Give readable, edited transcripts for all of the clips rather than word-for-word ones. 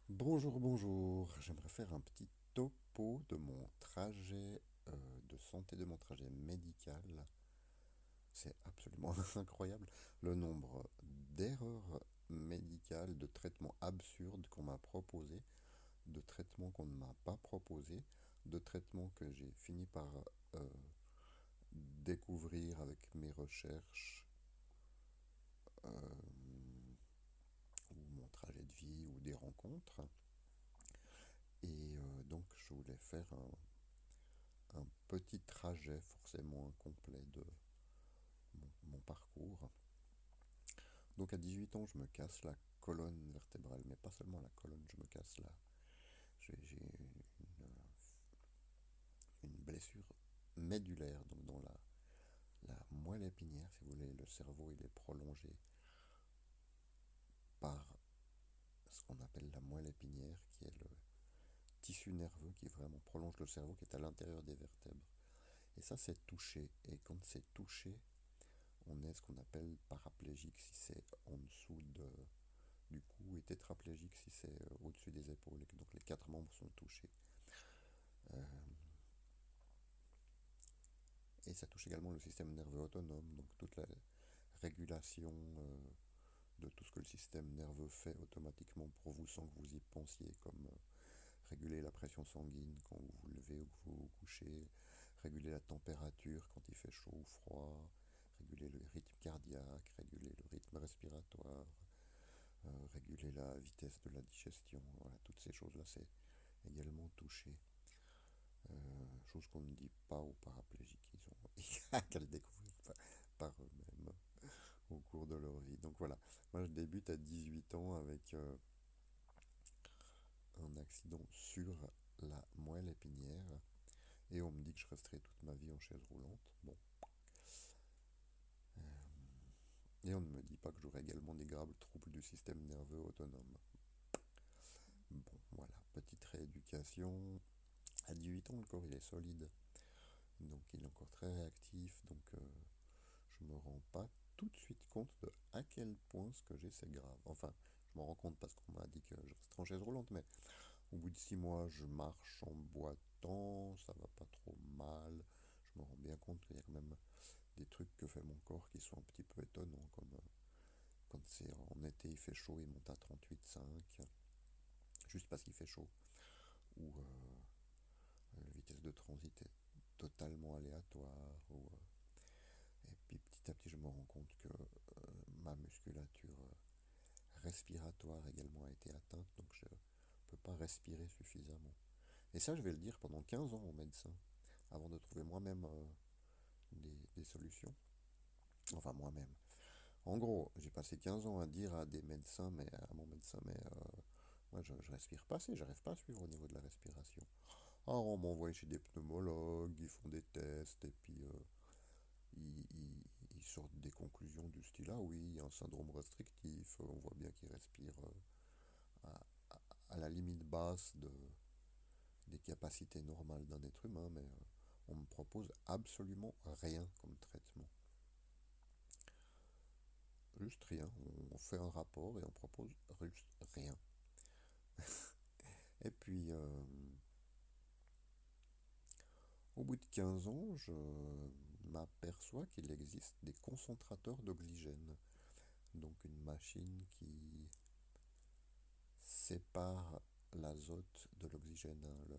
Bonjour, bonjour. J'aimerais faire un petit topo de mon trajet de santé, de mon trajet médical. C'est absolument incroyable le nombre d'erreurs médicales, de traitements absurdes qu'on m'a proposés, de traitements qu'on ne m'a pas proposés, de traitements que j'ai fini par euh, découvrir avec mes recherches ou mon trajet de vie ou des rencontres. Et donc je voulais faire un petit trajet forcément incomplet de mon parcours. Donc à 18 ans, je me casse la colonne vertébrale, mais pas seulement la colonne, je me casse là. J'ai une blessure médulaire, donc dans la moelle épinière, si vous voulez. Le cerveau, il est prolongé par ce qu'on appelle la moelle épinière, qui est le tissu nerveux qui vraiment prolonge le cerveau, qui est à l'intérieur des vertèbres. Et ça, c'est touché. Et quand c'est touché, on est ce qu'on appelle paraplégique si c'est en dessous du cou et tétraplégique si c'est au-dessus des épaules. Et donc les quatre membres sont touchés. Et ça touche également le système nerveux autonome, donc toute la régulation de tout ce que le système nerveux fait automatiquement pour vous sans que vous y pensiez, comme réguler la pression sanguine quand vous vous levez ou que vous vous couchez, réguler la température quand il fait chaud ou froid, réguler le rythme cardiaque, réguler le rythme respiratoire, réguler la vitesse de la digestion. Voilà, toutes ces choses-là, c'est également touché. Chose qu'on ne dit pas aux paraplégiques, ils ont qu'à le découvrir par eux-mêmes au cours de leur vie. Donc voilà, moi je débute à 18 ans avec un accident sur la moelle épinière et on me dit que je resterai toute ma vie en chaise roulante. Bon. Et on ne me dit pas que j'aurai également des graves troubles du système nerveux autonome. Bon, voilà, petite rééducation. À 18 ans, le corps il est solide, donc il est encore très réactif, donc je me rends pas tout de suite compte de à quel point ce que j'ai c'est grave. Enfin, je m'en rends compte parce qu'on m'a dit que je resterais en chaise roulante, mais au bout de 6 mois, je marche en boitant, ça va pas trop mal. Je me rends bien compte qu'il y a quand même des trucs que fait mon corps qui sont un petit peu étonnants, comme quand c'est en été, il fait chaud, il monte à 38,5, juste parce qu'il fait chaud, ou la vitesse de transit est totalement aléatoire, ou, et puis petit à petit, je me rends compte que ma musculature respiratoire également a été atteinte, donc je ne peux pas respirer suffisamment. Et ça, je vais le dire pendant 15 ans au médecin, avant de trouver moi-même des solutions. Enfin, moi-même. En gros, j'ai passé 15 ans à dire à des médecins, mais à mon médecin, mais moi, je respire pas assez, j'arrive pas à suivre au niveau de la respiration. Alors, on m'envoie chez des pneumologues, ils font des tests, et puis ils sortent des conclusions du style, ah oui, il y a un syndrome restrictif, on voit bien qu'il respire à, à la limite basse des capacités normales d'un être humain, mais on me propose absolument rien comme traitement. Juste rien. On fait un rapport et on propose juste rien. Et puis, au bout de 15 ans, je m'aperçois qu'il existe des concentrateurs d'oxygène. Donc une machine qui sépare l'azote de l'oxygène, hein.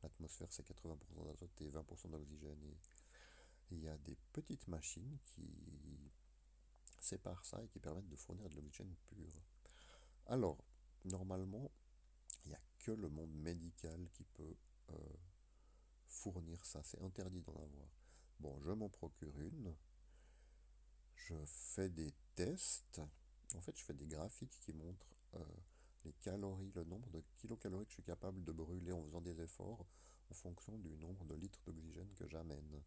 L'atmosphère, c'est 80% d'azote et 20% d'oxygène. Et il y a des petites machines qui séparent ça et qui permettent de fournir de l'oxygène pur. Alors, normalement, il n'y a que le monde médical qui peut euh, fournir ça. C'est interdit d'en avoir. Bon, je m'en procure une. Je fais des tests. En fait, je fais des graphiques qui montrent les calories, le nombre de kilocalories que je suis capable de brûler en faisant des efforts en fonction du nombre de litres d'oxygène que j'amène.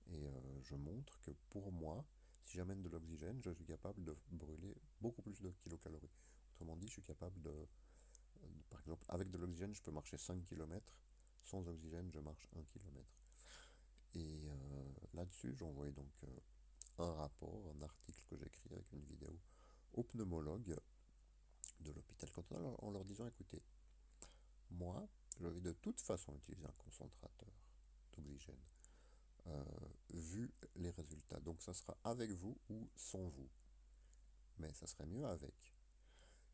Et je montre que pour moi, si j'amène de l'oxygène, je suis capable de brûler beaucoup plus de kilocalories. Autrement dit, je suis capable par exemple, avec de l'oxygène, je peux marcher 5 km. Sans oxygène, je marche 1 km. Et là-dessus, j'envoie donc un rapport, un article que j'écris avec une vidéo au pneumologue de l'hôpital cantonal. en leur disant, écoutez, moi, je vais de toute façon utiliser un concentrateur d'oxygène, vu les résultats. Donc ça sera avec vous ou sans vous. Mais ça serait mieux avec.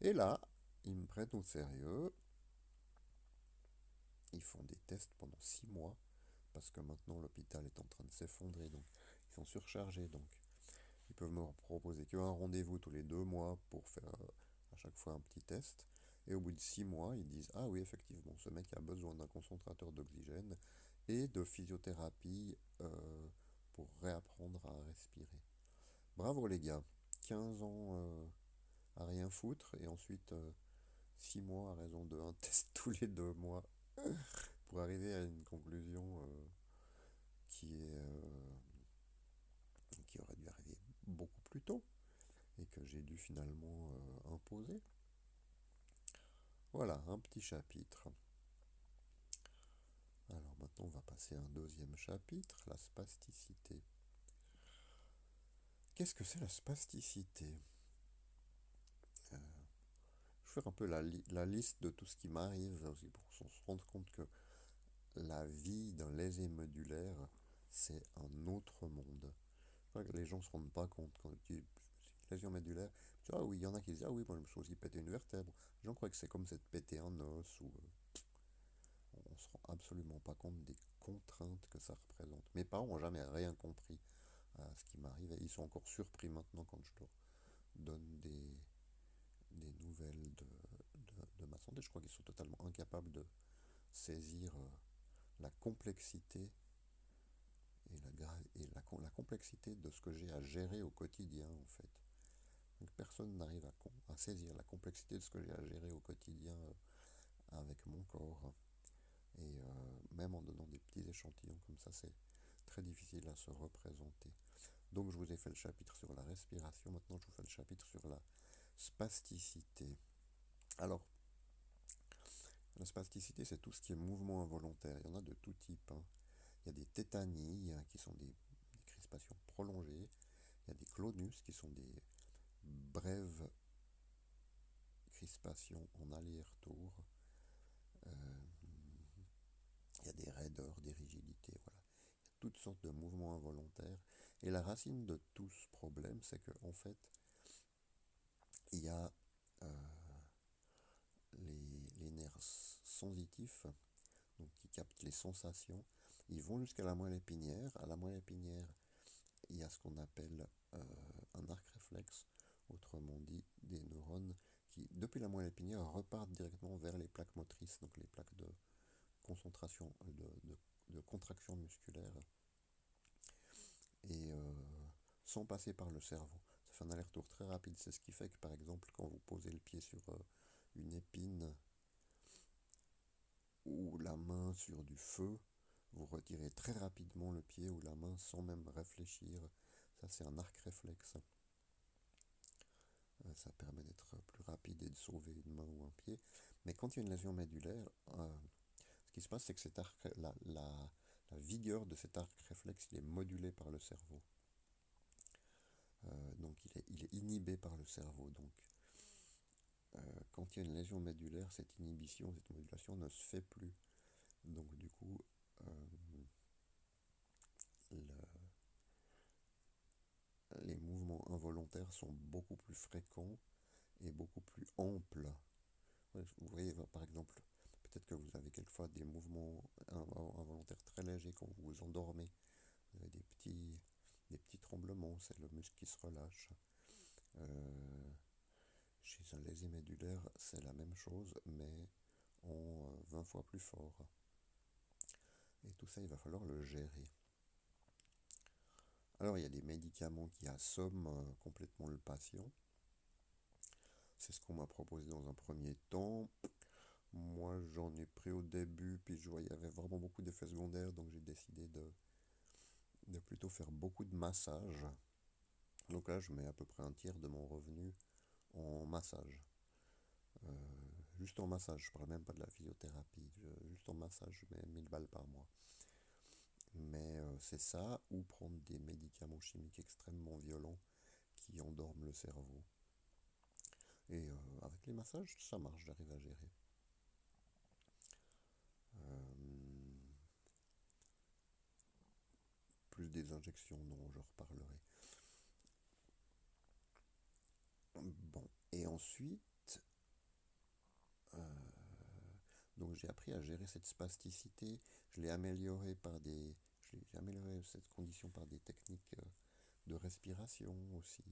Et là, ils me prennent au sérieux. Ils font des tests pendant 6 mois, parce que maintenant l'hôpital est en train de s'effondrer, donc ils sont surchargés, donc ils peuvent me proposer qu'un rendez-vous tous les 2 mois pour faire à chaque fois un petit test. Et au bout de 6 mois, ils disent, ah oui, effectivement, ce mec a besoin d'un concentrateur d'oxygène et de physiothérapie pour réapprendre à respirer. Bravo les gars, 15 ans à rien foutre et ensuite 6 mois à raison de un test tous les 2 mois pour arriver à une conclusion qui est qui aurait dû arriver beaucoup plus tôt et que j'ai dû finalement imposer. Voilà, un petit chapitre. Alors maintenant, on va passer à un deuxième chapitre, la spasticité. Qu'est-ce que c'est la spasticité? Je vais faire un peu la liste de tout ce qui m'arrive aussi pour se rendre compte que la vie d'un lésé médulaire, c'est un autre monde. Je crois que les gens ne se rendent pas compte quand ils disent lésion médulaire. Ah oui, il y en a qui disent, ah oui, moi je me suis aussi pété une vertèbre. Les gens croient que c'est comme s'être pété un os ou on se rend absolument pas compte des contraintes que ça représente. Mes parents n'ont jamais rien compris à ce qui m'arrive et ils sont encore surpris maintenant quand je leur donne des nouvelles de ma santé. Je crois qu'ils sont totalement incapables de saisir la complexité la complexité de ce que j'ai à gérer au quotidien en fait. Donc personne n'arrive à saisir la complexité de ce que j'ai à gérer au quotidien avec mon corps. Et même en donnant des petits échantillons comme ça, c'est très difficile à se représenter. Donc je vous ai fait le chapitre sur la respiration, maintenant je vous fais le chapitre sur la spasticité. Alors, la spasticité, c'est tout ce qui est mouvement involontaire. Il y en a de tout type, hein. Il y a des tétanies qui sont des crispations prolongées. Il y a des clonus qui sont des brèves crispations en aller-retour. Il y a des raideurs, des rigidités, voilà. Il y a toutes sortes de mouvements involontaires. Et la racine de tout ce problème, c'est qu'en fait, il y a les nerfs sensitifs, donc qui captent les sensations. Ils vont jusqu'à la moelle épinière. À la moelle épinière, il y a ce qu'on appelle un arc réflexe, autrement dit des neurones qui, depuis la moelle épinière, repartent directement vers les plaques motrices, donc les plaques de concentration, de contraction musculaire, et sans passer par le cerveau. Ça fait un aller-retour très rapide. C'est ce qui fait que, par exemple, quand vous posez le pied sur une épine ou la main sur du feu, vous retirez très rapidement le pied ou la main sans même réfléchir. Ça, c'est un arc réflexe. Ça permet d'être plus rapide et de sauver une main ou un pied. Mais quand il y a une lésion médulaire, ce qui se passe, c'est que la vigueur de cet arc réflexe, il est modulé par le cerveau. Donc il est inhibé par le cerveau. Donc quand il y a une lésion médulaire, cette inhibition, cette modulation ne se fait plus. Donc du coup, les mouvements involontaires sont beaucoup plus fréquents et beaucoup plus amples. Ouais, vous voyez, par exemple, peut-être que vous avez quelquefois des mouvements involontaires très légers quand vous vous endormez. Vous avez des petits tremblements, c'est le muscle qui se relâche. Chez un lésé médulaire, c'est la même chose, mais en 20 fois plus fort. Et tout ça, il va falloir le gérer. Alors, il y a des médicaments qui assomment complètement le patient. C'est ce qu'on m'a proposé dans un premier temps. Moi, j'en ai pris au début, puis je voyais qu'il y avait vraiment beaucoup d'effets secondaires, donc j'ai décidé de plutôt faire beaucoup de massages. Donc là, je mets à peu près un tiers de mon revenu en massage. Juste en massage, je parle même pas de la physiothérapie. Juste en massage, je mets 1000 balles par mois. Mais c'est ça, ou prendre des médicaments chimiques extrêmement violents qui endorment le cerveau. Et avec les massages, ça marche, j'arrive à gérer. Plus des injections dont je reparlerai. Bon, et ensuite, donc j'ai appris à gérer cette spasticité. Je l'ai amélioré j'ai amélioré cette condition par des techniques de respiration aussi.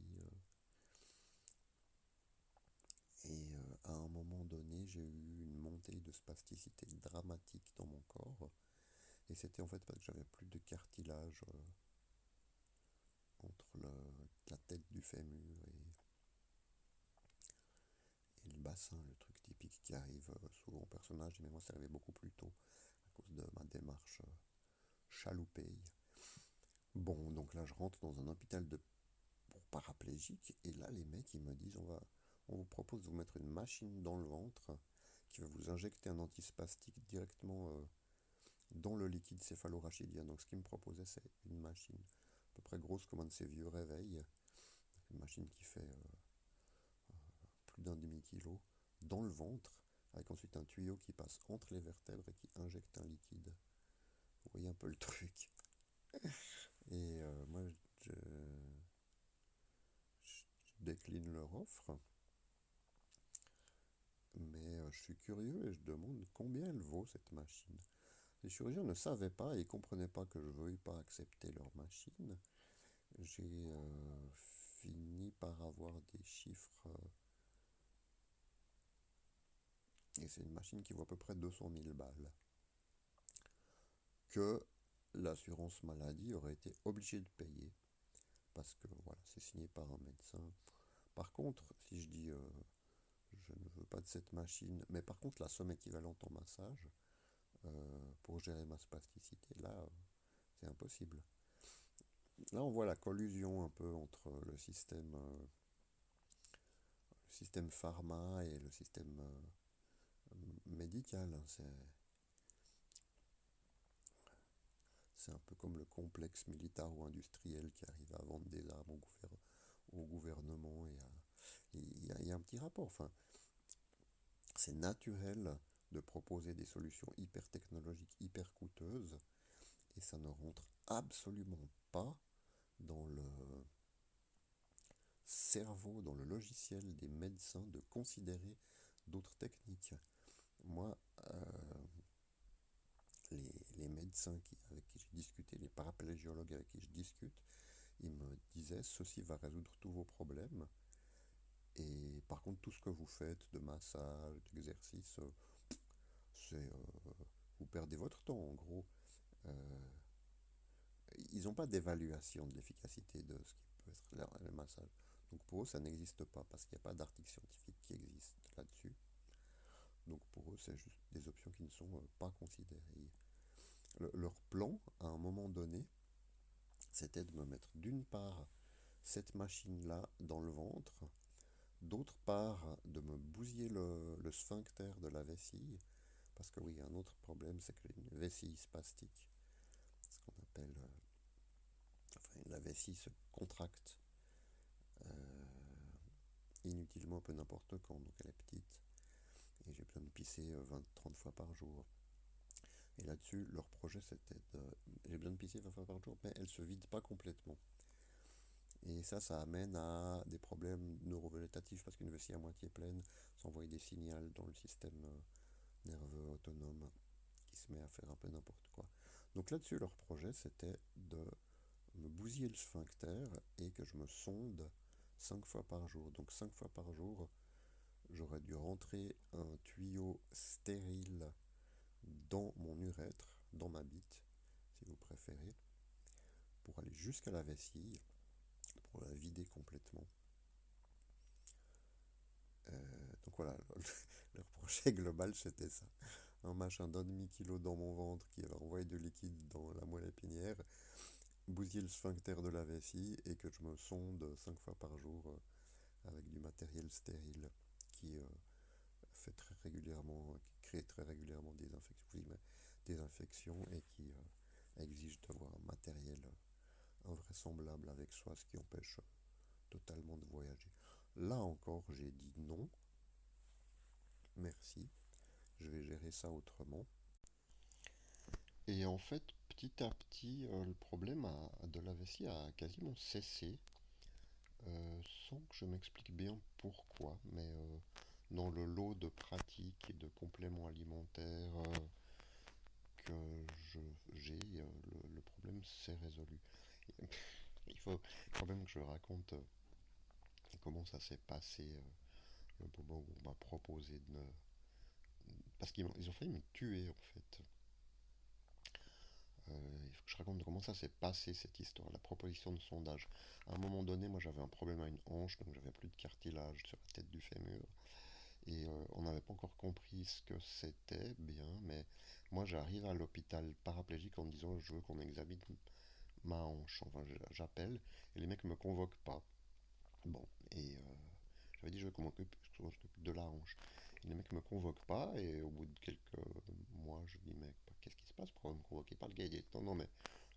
Et à un moment donné, j'ai eu une montée de spasticité dramatique dans mon corps. Et c'était en fait parce que j'avais plus de cartilage entre la tête du fémur et le bassin, le truc typique qui arrive souvent au personnage. Mais moi, ça arrivait beaucoup plus tôt à cause de ma démarche chaloupée. Bon, donc là, je rentre dans un hôpital pour paraplégiques. Et là, les mecs, ils me disent, on vous propose de vous mettre une machine dans le ventre qui va vous injecter un antispastique directement dans le liquide céphalorachidien. Donc ce qu'ils me proposaient, c'est une machine à peu près grosse comme un de ces vieux réveils, une machine qui fait plus d'un demi-kilo, dans le ventre, avec ensuite un tuyau qui passe entre les vertèbres et qui injecte un liquide. Vous voyez un peu le truc. Et moi, je, je décline leur offre, mais je suis curieux et je demande combien elle vaut cette machine. Les chirurgiens ne savaient pas et ne comprenaient pas que je ne veuille pas accepter leur machine. J'ai fini par avoir des chiffres, et c'est une machine qui vaut à peu près 200 000 balles, que l'assurance maladie aurait été obligée de payer, parce que voilà, c'est signé par un médecin. Par contre, si je dis je ne veux pas de cette machine, mais par contre la somme équivalente en massage, pour gérer ma spasticité, là, c'est impossible. Là, on voit la collusion un peu entre le système pharma et le système médical. C'est un peu comme le complexe militaro-industriel qui arrive à vendre des armes au gouvernement. Et il y a un petit rapport. Enfin, c'est naturel de proposer des solutions hyper technologiques, hyper coûteuses, et ça ne rentre absolument pas dans le cerveau, dans le logiciel des médecins de considérer d'autres techniques. Moi, les médecins avec qui j'ai discuté, les paraplégiologues avec qui je discute, ils me disaient ceci va résoudre tous vos problèmes. Et par contre, tout ce que vous faites de massage, d'exercice, c'est vous perdez votre temps en gros. Euh, Ils n'ont pas d'évaluation de l'efficacité de ce qui peut être le massage. Donc pour eux, ça n'existe pas parce qu'il n'y a pas d'article scientifique qui existe là-dessus. Donc pour eux, c'est juste des options qui ne sont pas considérées. Leur plan, à un moment donné, c'était de me mettre d'une part cette machine-là dans le ventre, d'autre part de me bousiller le sphincter de la vessie, parce que oui, un autre problème, c'est que une vessie spastique, ce qu'on appelle, enfin, la vessie se contracte inutilement un peu n'importe quand, donc elle est petite, et j'ai besoin de pisser 20-30 fois par jour. Et là-dessus, leur projet, c'était j'ai besoin de pisser 20 fois par jour, mais elle se vide pas complètement. Et ça amène à des problèmes neurovégétatifs parce qu'une vessie à moitié pleine, ça envoie des signaux dans le système nerveux autonome qui se met à faire un peu n'importe quoi. Donc là-dessus, leur projet, c'était de me bousiller le sphincter et que je me sonde 5 fois par jour. Donc 5 fois par jour, j'aurais dû rentrer un tuyau stérile dans mon urètre, dans ma bite, si vous préférez, pour aller jusqu'à la vessie, pour la vider complètement. Donc voilà, leur projet global c'était ça. Un machin d'un demi-kilo dans mon ventre qui va envoyer du liquide dans la moelle épinière, bousiller le sphincter de la vessie et que je me sonde 5 fois par jour avec du matériel stérile qui fait très régulièrement, qui crée très régulièrement des infections et qui exige d'avoir un matériel invraisemblable avec soi, ce qui empêche totalement de voyager. Là encore, j'ai dit non, merci, je vais gérer ça autrement. Et en fait, petit à petit, le problème de la vessie a quasiment cessé, sans que je m'explique bien pourquoi, mais dans le lot de pratiques et de compléments alimentaires que j'ai, le problème s'est résolu. Il faut quand même que je raconte comment ça s'est passé le moment où on m'a proposé de me... Parce qu'ils ont failli me tuer en fait. Il faut que je raconte comment ça s'est passé cette histoire, la proposition de sondage. À un moment donné, moi j'avais un problème à une hanche, donc j'avais plus de cartilage sur la tête du fémur. Et on n'avait pas encore compris ce que c'était bien, mais moi j'arrive à l'hôpital paraplégique en me disant je veux qu'on examine ma hanche. Enfin, j'appelle et les mecs me convoquent pas. Bon, et j'avais dit je veux qu'on s'occupe de la hanche. Et les mecs me convoquent pas et au bout de quelques mois, je dis mais qu'est-ce qui se passe? Pourquoi vous me convoquez pas? Le gars il dit non, non, mais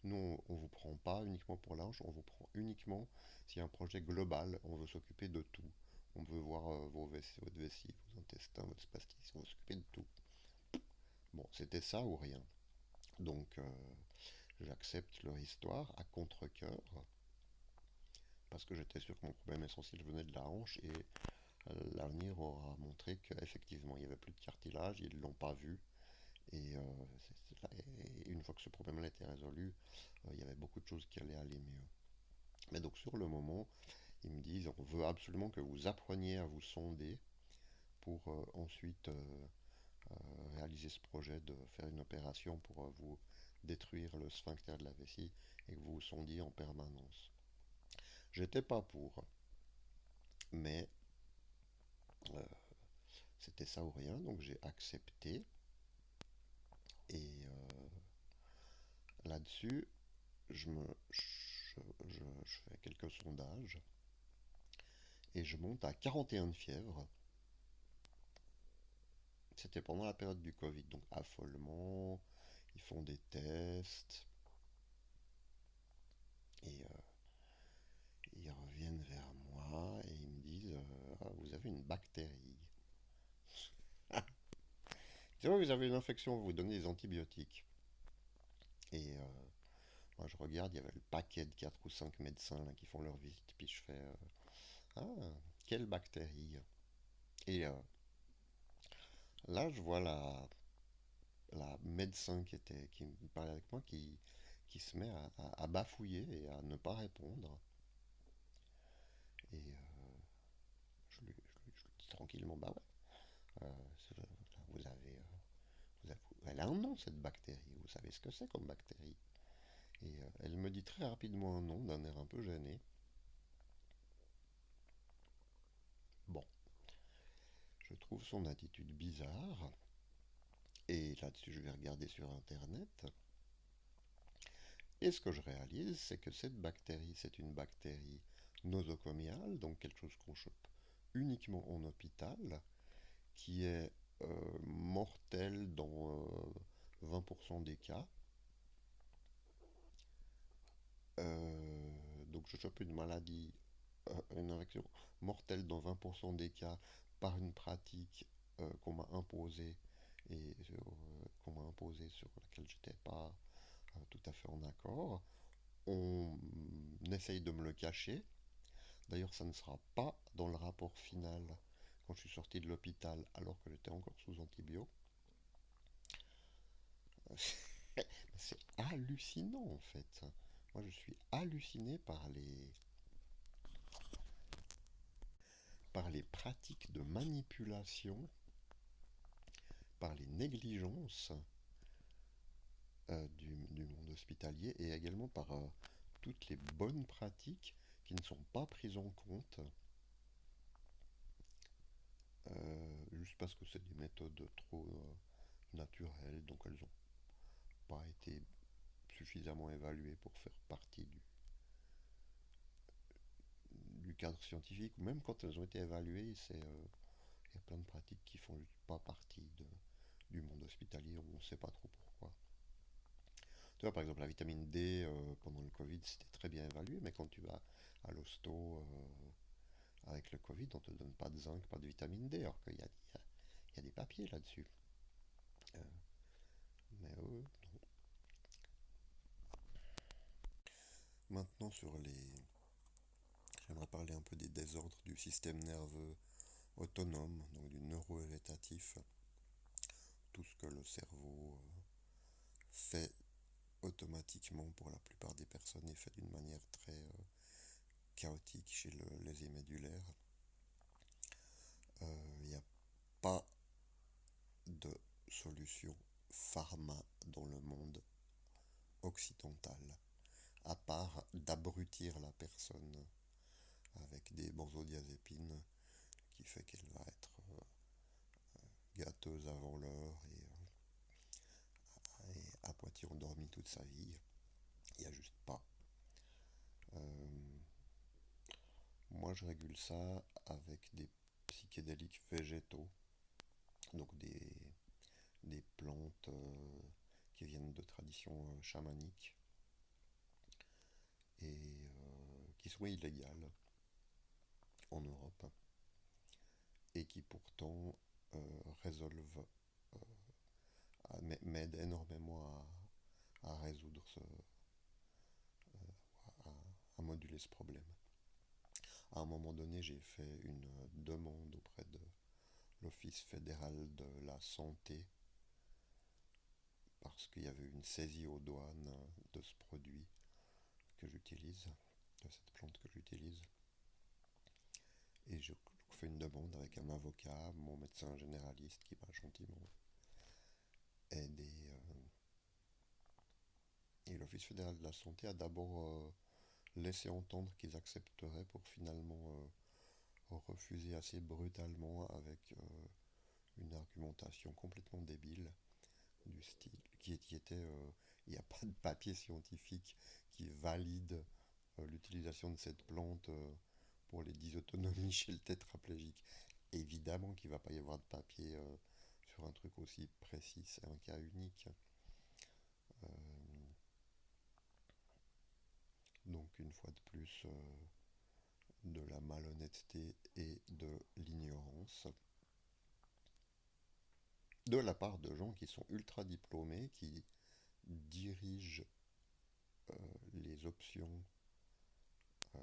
nous on vous prend pas uniquement pour la hanche, on vous prend uniquement s'il y a un projet global, on veut s'occuper de tout. On veut voir votre vessie, vos intestins, votre spastique, on veut s'occuper de tout. Bon, c'était ça ou rien. Donc j'accepte leur histoire à contre-cœur parce que j'étais sûr que mon problème essentiel venait de la hanche et l'avenir aura montré qu'effectivement il n'y avait plus de cartilage, ils ne l'ont pas vu et, et une fois que ce problème-là était résolu, il y avait beaucoup de choses qui allaient aller mieux. Mais donc sur le moment, ils me disent on veut absolument que vous appreniez à vous sonder pour ensuite réaliser ce projet de faire une opération pour vous détruire le sphincter de la vessie et que vous vous sondiez en permanence. J'étais pas pour, mais euh, c'était ça ou rien, donc j'ai accepté. Et là-dessus, je, me, je fais quelques sondages et je monte à 41 de fièvre. C'était pendant la période du Covid, donc affolement, ils font des tests et ils reviennent vers moi et ils me disent ah, vous avez une bactérie. C'est vrai, vous avez une infection, vous vous donnez des antibiotiques. Et moi je regarde, il y avait le paquet de 4 ou 5 médecins là, qui font leur visite, puis je fais ah, quelle bactérie. Et là je vois la médecin qui me parlait avec moi qui se met à bafouiller et à ne pas répondre. Et je lui dis tranquillement, bah ouais, vous avez, elle a un nom cette bactérie, vous savez ce que c'est comme bactérie. Et elle me dit très rapidement un nom d'un air un peu gêné. Bon, je trouve son attitude bizarre. Et là-dessus, je vais regarder sur Internet. Et ce que je réalise, c'est que cette bactérie, c'est une bactérie nosocomiale, donc quelque chose qu'on chope uniquement en hôpital, qui est mortelle dans 20% des cas. Donc je chope une maladie, une infection mortelle dans 20% des cas par une pratique qu'on m'a imposée et qu'on m'a imposée sur laquelle j'étais pas tout à fait en accord. On essaye de me le cacher. D'ailleurs, ça ne sera pas dans le rapport final quand je suis sorti de l'hôpital alors que j'étais encore sous antibio. C'est hallucinant en fait. Moi, je suis halluciné par les pratiques de manipulation, par les négligences du monde hospitalier et également par toutes les bonnes pratiques qui ne sont pas prises en compte juste parce que c'est des méthodes trop naturelles, donc elles n'ont pas été suffisamment évaluées pour faire partie du cadre scientifique, ou même quand elles ont été évaluées, il y a plein de pratiques qui font pas partie du monde hospitalier, on ne sait pas trop pourquoi. Tu vois, par exemple, la vitamine D pendant le Covid, c'était très bien évalué, mais quand tu vas à l'hosto Avec le Covid, on ne te donne pas de zinc, pas de vitamine D, alors qu'il y a des papiers là-dessus. Euh, mais eux, non. Maintenant, j'aimerais parler un peu des désordres du système nerveux autonome, donc du neurovégétatif, tout ce que le cerveau fait automatiquement pour la plupart des personnes est fait d'une manière très chaotique chez les médulaires. Il n'y a pas de solution pharma dans le monde occidental, à part d'abrutir la personne avec des benzodiazépines, qui fait qu'elle va être gâteuse avant l'heure et à moitié endormie toute sa vie. Il n'y a juste pas. Euh, Moi, je régule ça avec des psychédéliques végétaux, donc des plantes qui viennent de traditions chamaniques et qui sont illégales en Europe et qui pourtant résolvent, m'aident énormément à résoudre à moduler ce problème. À un moment donné, j'ai fait une demande auprès de l'Office fédéral de la santé parce qu'il y avait une saisie aux douanes de ce produit que j'utilise, de cette plante que j'utilise. Et je fais une demande avec un avocat, mon médecin généraliste qui m'a gentiment aidé. Et l'Office fédéral de la santé a d'abord laissé entendre qu'ils accepteraient pour finalement refuser assez brutalement avec une argumentation complètement débile du style qui était il n'y a pas de papier scientifique qui valide l'utilisation de cette plante pour les dysautonomies chez le tétraplégique. Évidemment qu'il ne va pas y avoir de papier sur un truc aussi précis, c'est un cas unique. Euh, donc une fois de plus, de la malhonnêteté et de l'ignorance de la part de gens qui sont ultra diplômés, qui dirigent les options euh,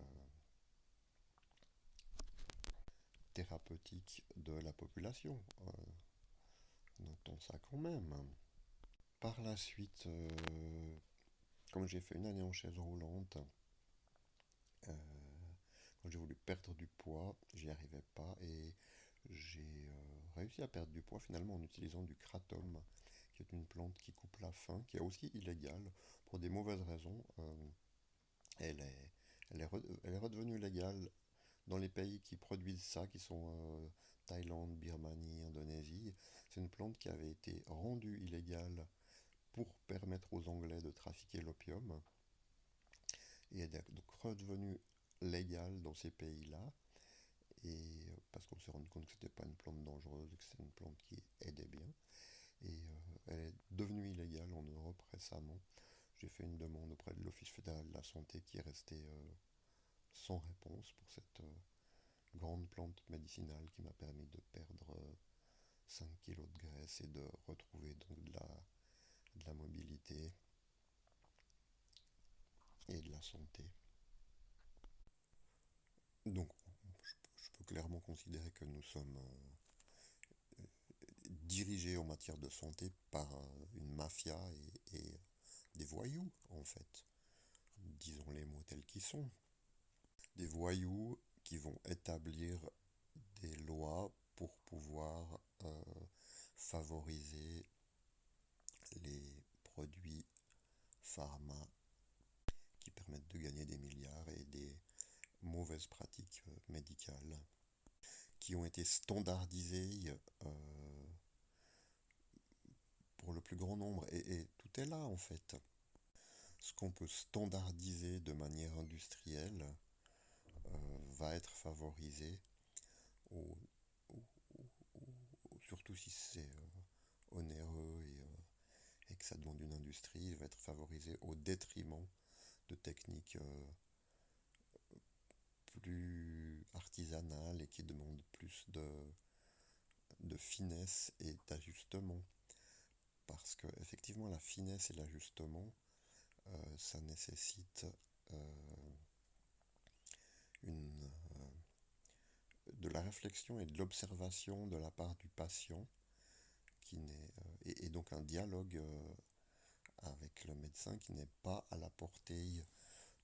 thérapeutiques de la population. Notons ça quand même. Par la suite, comme j'ai fait une année en chaise roulante, euh, quand j'ai voulu perdre du poids, j'y arrivais pas et j'ai réussi à perdre du poids finalement en utilisant du kratom, qui est une plante qui coupe la faim, qui est aussi illégale pour des mauvaises raisons. Elle est, elle est redevenue légale dans les pays qui produisent ça, qui sont Thaïlande, Birmanie, Indonésie. C'est une plante qui avait été rendue illégale pour permettre aux Anglais de trafiquer l'opium. Et elle est donc redevenue légale dans ces pays-là. Et parce qu'on s'est rendu compte que c'était pas une plante dangereuse, que c'était une plante qui aidait bien. Et elle est devenue illégale en Europe récemment. J'ai fait une demande auprès de l'Office fédéral de la santé qui est resté sans réponse pour cette grande plante médicinale qui m'a permis de perdre 5 kilos de graisse et de retrouver donc de la mobilité et de la santé. Donc je peux clairement considérer que nous sommes dirigés en matière de santé par une mafia et des voyous en fait. Disons les mots tels qu'ils sont. Des voyous qui vont établir des lois pour pouvoir favoriser les produits pharma qui permettent de gagner des milliards et des mauvaises pratiques médicales qui ont été standardisées pour le plus grand nombre. Et tout est là en fait. Ce qu'on peut standardiser de manière industrielle va être favorisé, au, au- surtout si c'est onéreux et que ça demande une industrie, il va être favorisé au détriment de techniques plus artisanale et qui demande plus de finesse et d'ajustement. Parce que effectivement la finesse et l'ajustement, ça nécessite une, de la réflexion et de l'observation de la part du patient, qui n'est, et donc un dialogue avec le médecin qui n'est pas à la portée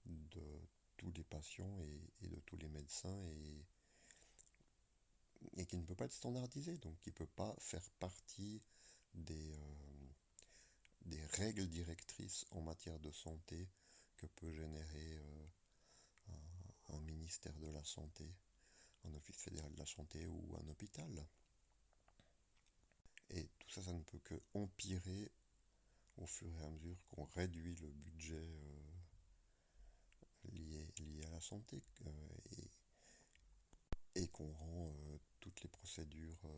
de tous les patients et de tous les médecins et qui ne peut pas être standardisé, donc qui ne peut pas faire partie des règles directrices en matière de santé que peut générer un ministère de la Santé, un office fédéral de la santé ou un hôpital. Et tout ça, ça ne peut que empirer au fur et à mesure qu'on réduit le budget lié à la santé et qu'on rend toutes les procédures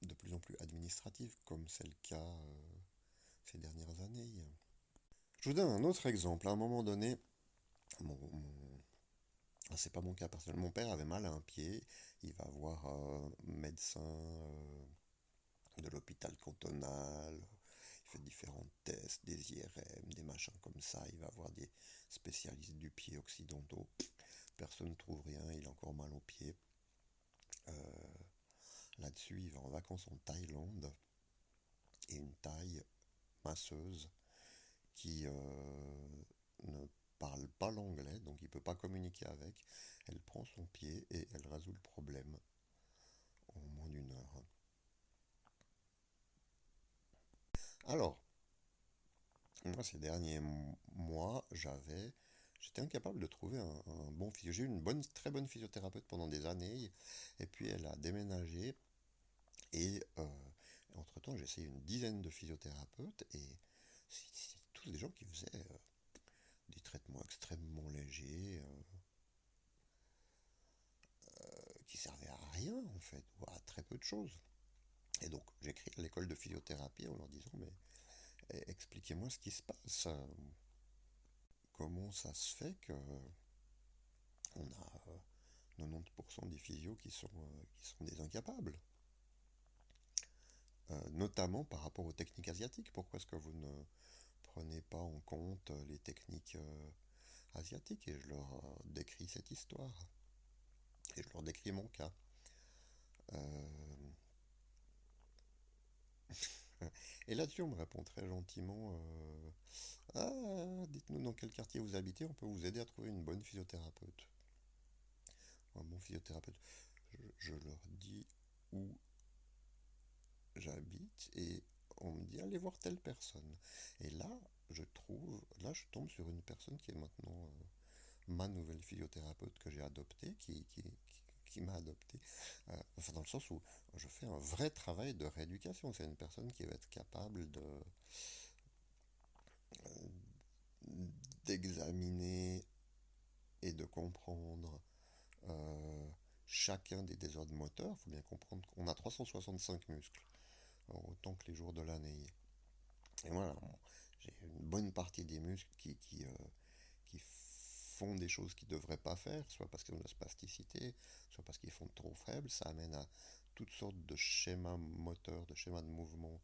de plus en plus administratives, comme c'est le cas ces dernières années. Je vous donne un autre exemple. À un moment donné, c'est pas mon cas personnel. Mon père avait mal à un pied. Il va voir un médecin de l'hôpital cantonal. Il fait différents tests, des IRM, des machins comme ça. Il va voir des spécialistes du pied occidentaux. Personne ne trouve rien. Il a encore mal au pied. Là-dessus, il va en vacances en Thaïlande. Et une Thaï masseuse qui ne parle pas l'anglais, donc il ne peut pas communiquer avec. Elle prend son pied et elle résout le problème en moins d'une heure. Alors, moi ces derniers mois, j'étais incapable de trouver un bon physio. J'ai eu très bonne physiothérapeute pendant des années, et puis elle a déménagé, et entre-temps j'ai essayé une dizaine de physiothérapeutes, et c'est tous des gens qui faisaient des traitements extrêmement légers, qui servaient à rien en fait, ou à très peu de choses. Et donc j'écris à l'école de physiothérapie en leur disant mais expliquez-moi ce qui se passe. Comment ça se fait que on a 90% des physios qui sont des incapables, notamment par rapport aux techniques asiatiques. Pourquoi est-ce que vous ne prenez pas en compte les techniques asiatiques? Et je leur décris cette histoire. Et je leur décris mon cas. Euh, Et là-dessus, on me répond très gentiment ah, dites-nous dans quel quartier vous habitez, on peut vous aider à trouver une bonne physiothérapeute. Un bon physiothérapeute. Je leur dis où j'habite et on me dit allez voir telle personne. Et là, je tombe sur une personne qui est maintenant ma nouvelle physiothérapeute que j'ai adoptée, qui m'a adopté. Enfin, dans le sens où je fais un vrai travail de rééducation. C'est une personne qui va être capable d'examiner et de comprendre euh, chacun des désordres moteurs. Il faut bien comprendre qu'on a 365 muscles, autant que les jours de l'année. Et voilà, j'ai une bonne partie des muscles qui font des choses qu'ils ne devraient pas faire, soit parce qu'ils ont de la spasticité, soit parce qu'ils font trop faible. Ça amène à toutes sortes de schémas moteurs, de schémas de mouvement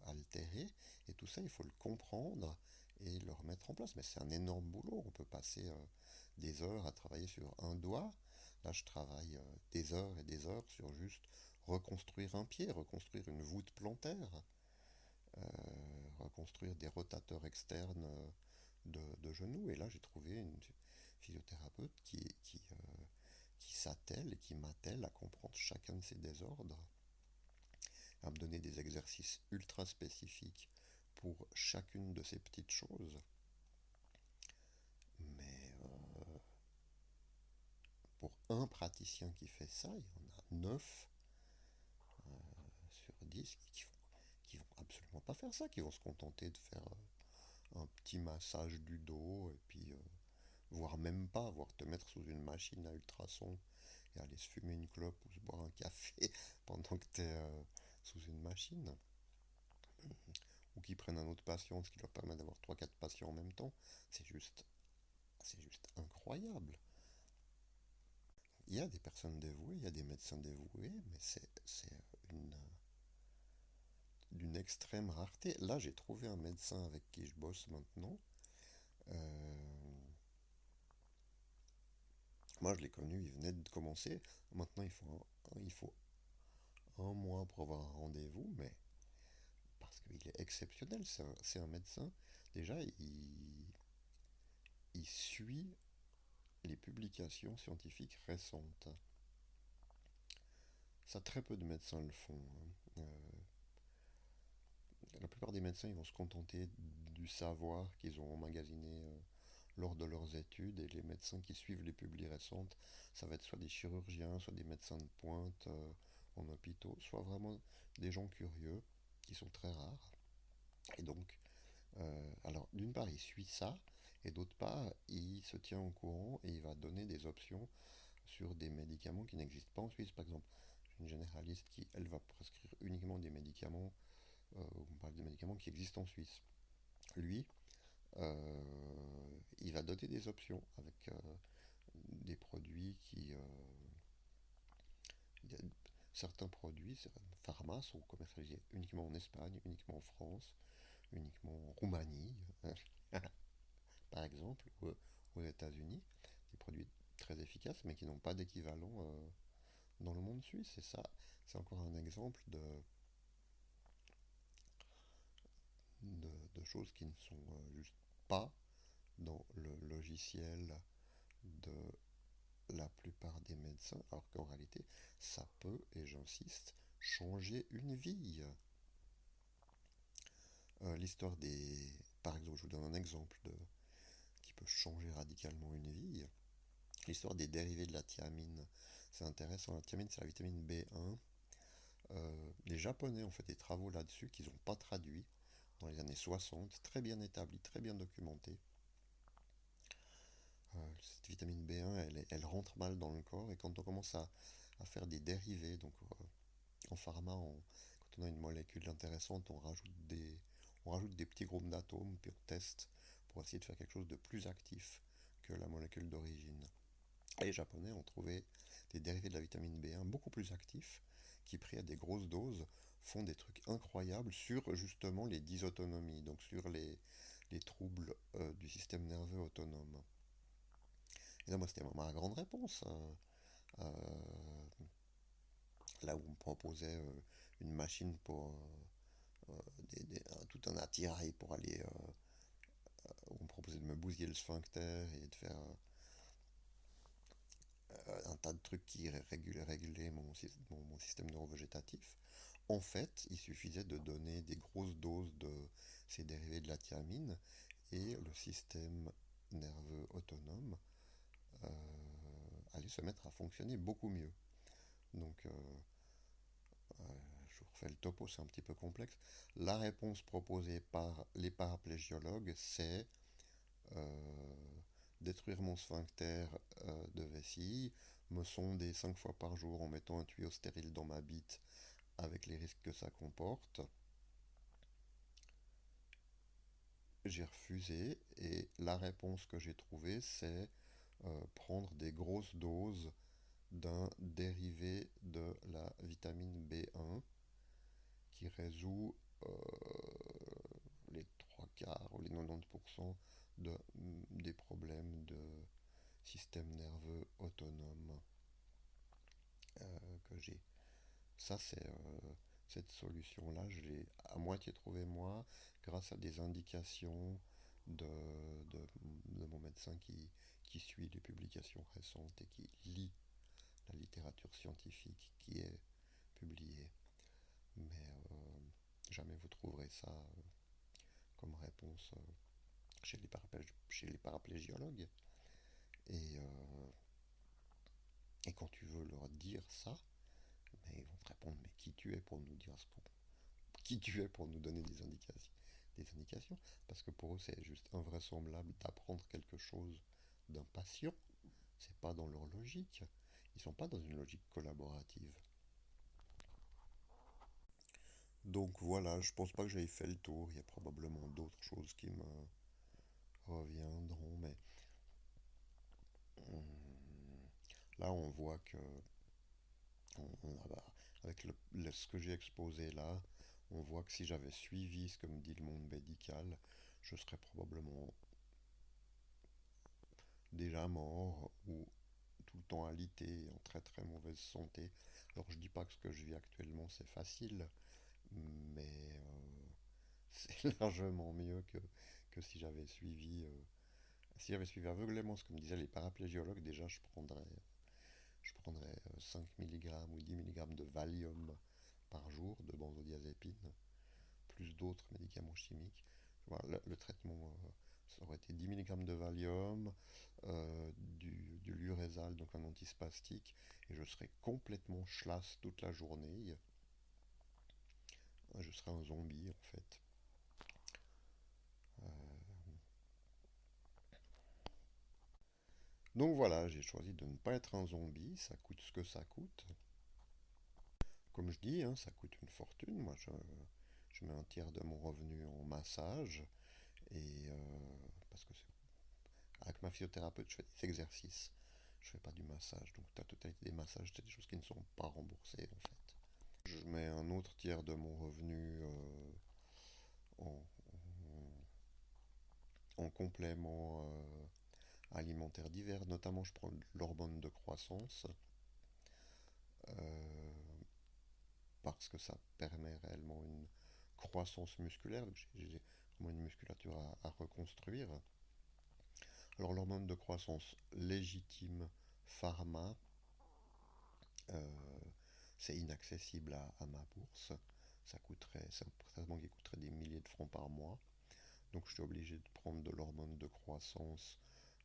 altérés. Et tout ça, il faut le comprendre et le remettre en place. Mais c'est un énorme boulot. On peut passer des heures à travailler sur un doigt. Là, je travaille des heures et des heures sur juste reconstruire un pied, reconstruire une voûte plantaire, reconstruire des rotateurs externes de genoux. Et là, j'ai trouvé une physiothérapeute qui s'attelle et qui m'attelle à comprendre chacun de ces désordres, à me donner des exercices ultra spécifiques pour chacune de ces petites choses. Mais pour un praticien qui fait ça, il y en a 9 sur 10 qui vont absolument pas faire ça, qui vont se contenter de faire un petit massage du dos, et puis voire même pas, voire te mettre sous une machine à ultrasons et aller se fumer une clope ou se boire un café pendant que tu es sous une machine. Ou qui prennent un autre patient, ce qui leur permet d'avoir trois quatre patients en même temps. C'est juste incroyable. Il y a des personnes dévouées, il y a des médecins dévoués, mais c'est une, d'une extrême rareté. Là, j'ai trouvé un médecin avec qui je bosse maintenant. Euh, Moi, je l'ai connu, il venait de commencer. Maintenant, il faut un mois pour avoir un rendez-vous, mais parce qu'il est exceptionnel, c'est un médecin. Déjà, il suit les publications scientifiques récentes. Ça, très peu de médecins le font, hein. La plupart des médecins, ils vont se contenter du savoir qu'ils ont emmagasiné lors de leurs études, et les médecins qui suivent les publis récentes, ça va être soit des chirurgiens, soit des médecins de pointe en hôpitaux, soit vraiment des gens curieux, qui sont très rares. Et donc, alors d'une part, il suit ça, et d'autre part, il se tient au courant et il va donner des options sur des médicaments qui n'existent pas en Suisse. Par exemple, j'ai une généraliste qui, elle, va prescrire uniquement des médicaments, on parle des médicaments qui existent en Suisse. Lui, il va donner des options avec des produits qui... il y a certains produits, certains pharma sont commercialisés uniquement en Espagne, uniquement en France, uniquement en Roumanie, par exemple, ou aux États-Unis. Des produits très efficaces, mais qui n'ont pas d'équivalent dans le monde suisse. Et ça, c'est encore un exemple de choses qui ne sont juste pas dans le logiciel de la plupart des médecins, alors qu'en réalité, ça peut, et j'insiste, changer une vie. L'histoire des... Par exemple, je vous donne un exemple qui peut changer radicalement une vie. L'histoire des dérivés de la thiamine. C'est intéressant. La thiamine, c'est la vitamine B1. Les Japonais ont fait des travaux là-dessus qu'ils n'ont pas traduits dans les années 60, très bien établis, très bien documentés. Cette vitamine B1, elle rentre mal dans le corps, et quand on commence à faire des dérivés, donc en pharma, quand on a une molécule intéressante, on rajoute des petits groupes d'atomes, puis on teste pour essayer de faire quelque chose de plus actif que la molécule d'origine. Et les Japonais ont trouvé des dérivés de la vitamine B1 beaucoup plus actifs, qui pris à des grosses doses font des trucs incroyables sur justement les dysautonomies, donc sur les troubles du système nerveux autonome. Et là, moi, c'était ma grande réponse. Là où on me proposait une machine pour tout un attirail pour aller. Où on me proposait de me bousiller le sphincter et de faire un tas de trucs qui régulaient mon système neurovégétatif. En fait, il suffisait de donner des grosses doses de ces dérivés de la thiamine, et le système nerveux autonome euh, allait se mettre à fonctionner beaucoup mieux. Donc, je vous refais le topo, c'est un petit peu complexe. La réponse proposée par les paraplégiologues, c'est euh, détruire mon sphincter de vessie, me sonder 5 fois par jour en mettant un tuyau stérile dans ma bite avec les risques que ça comporte. J'ai refusé, et la réponse que j'ai trouvée, c'est prendre des grosses doses d'un dérivé de la vitamine B1 qui résout les trois quarts ou les 90% des problèmes de système nerveux autonome que j'ai. Ça, cette solution-là, je l'ai à moitié trouvée moi, grâce à des indications de, de mon médecin qui suit les publications récentes et qui lit la littérature scientifique qui est publiée. Mais jamais vous trouverez ça comme réponse chez les paraplégiologues. Et, et quand tu veux leur dire ça, mais ils vont te répondre: mais qui tu es pour nous dire qui tu es pour nous donner des indications, parce que pour eux c'est juste invraisemblable d'apprendre quelque chose d'un patient. C'est pas dans leur logique. Ils sont pas dans une logique collaborative. Donc voilà, je pense pas que j'aille fait le tour. Il y a probablement d'autres choses qui me reviendront, mais Là, on voit que, avec ce que j'ai exposé là, on voit que si j'avais suivi ce que me dit le monde médical, je serais probablement déjà mort ou tout le temps alité, en très très mauvaise santé. Alors je dis pas que ce que je vis actuellement c'est facile, mais c'est largement mieux que si j'avais suivi aveuglément ce que me disaient les paraplégiologues. Déjà je prendrais 5 mg ou 10 mg de Valium par jour de benzodiazépine, plus d'autres médicaments chimiques. Voilà, le traitement, ça aurait été 10 mg de Valium, du Lurézal, donc un antispastique, et je serais complètement chlasse toute la journée. Je serais un zombie en fait. Donc voilà, j'ai choisi de ne pas être un zombie, ça coûte ce que ça coûte. Comme je dis, hein, ça coûte une fortune. Moi, je mets un tiers de mon revenu en massage, et parce que avec ma physiothérapeute, je fais des exercices. Je fais pas du massage. Donc la totalité des massages, c'est des choses qui ne sont pas remboursées en fait. Je mets un autre tiers de mon revenu en, en complément alimentaire divers. Notamment, je prends de l'hormone de croissance euh, parce que ça permet réellement une croissance musculaire. J'ai vraiment une musculature à reconstruire. Alors l'hormone de croissance légitime pharma, euh, c'est inaccessible à ma bourse. C'est un traitement qui coûterait des milliers de francs par mois. Donc je suis obligé de prendre de l'hormone de croissance